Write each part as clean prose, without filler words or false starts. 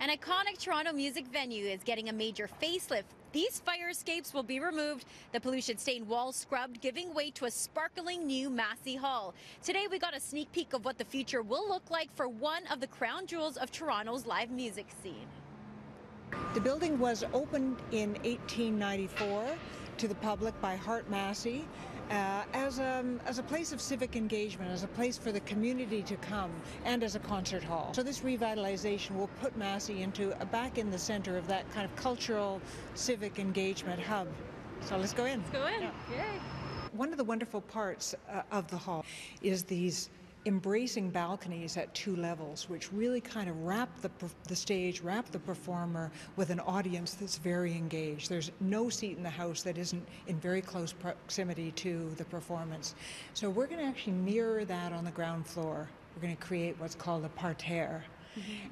An iconic Toronto music venue is getting a major facelift. These fire escapes will be removed, the pollution-stained walls scrubbed, giving way to a sparkling new Massey Hall. Today we got a sneak peek of what the future will look like for one of the crown jewels of Toronto's live music scene. The building was opened in 1894 to the public by Hart Massey as a place of civic engagement, as a place for the community to come, and as a concert hall. So this revitalization will put Massey back in the center of that kind of cultural civic engagement hub. So let's go in. Let's go in. Yeah. Yay. One of the wonderful parts of the hall is these embracing balconies at 2 levels, which really kind of wrap the stage, wrap the performer with an audience that's very engaged. There's no seat in the house that isn't in very close proximity to the performance. So we're going to actually mirror that on the ground floor. We're going to create what's called a parterre.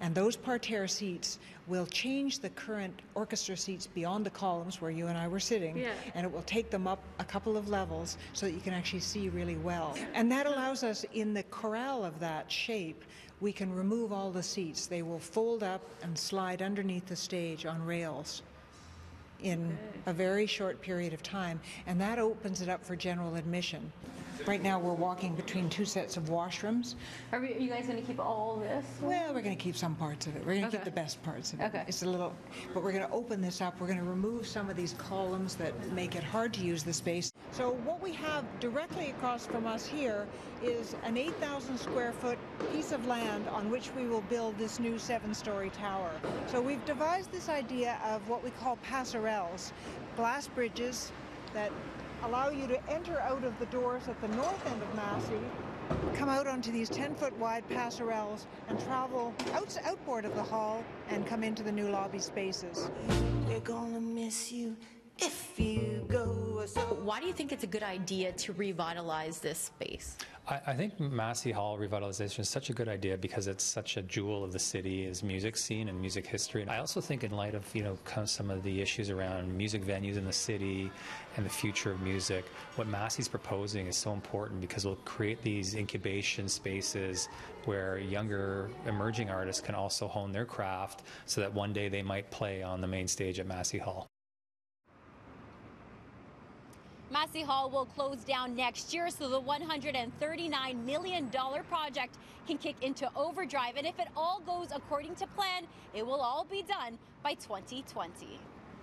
And those parterre seats will change the current orchestra seats beyond the columns where you and I were sitting, and it will take them up a couple of levels so that you can actually see really well. And that allows us, in the corral of that shape, we can remove all the seats. They will fold up and slide underneath the stage on rails in a very short period of time, and that opens it up for general admission. Right now we're walking between 2 sets of washrooms. Are you guys going to keep all this? Well, we're going to keep some parts of it. We're going to keep the best parts of it. Okay. It's a little, but we're going to open this up. We're going to remove some of these columns that make it hard to use the space. So what we have directly across from us here is an 8,000 square foot piece of land on which we will build this new 7-story tower. So we've devised this idea of what we call passerelles, glass bridges that allow you to enter out of the doors at the north end of Massey, come out onto these 10-foot wide passerelles and travel outboard of the hall and come into the new lobby spaces. We're gonna miss you if you go. Why do you think it's a good idea to revitalize this space? I think Massey Hall revitalization is such a good idea because it's such a jewel of the city's music scene and music history. And I also think in light of, some of the issues around music venues in the city and the future of music, what Massey's proposing is so important because we'll create these incubation spaces where younger emerging artists can also hone their craft so that one day they might play on the main stage at Massey Hall. Massey Hall will close down next year, so the $139 million project can kick into overdrive. And if it all goes according to plan, it will all be done by 2020.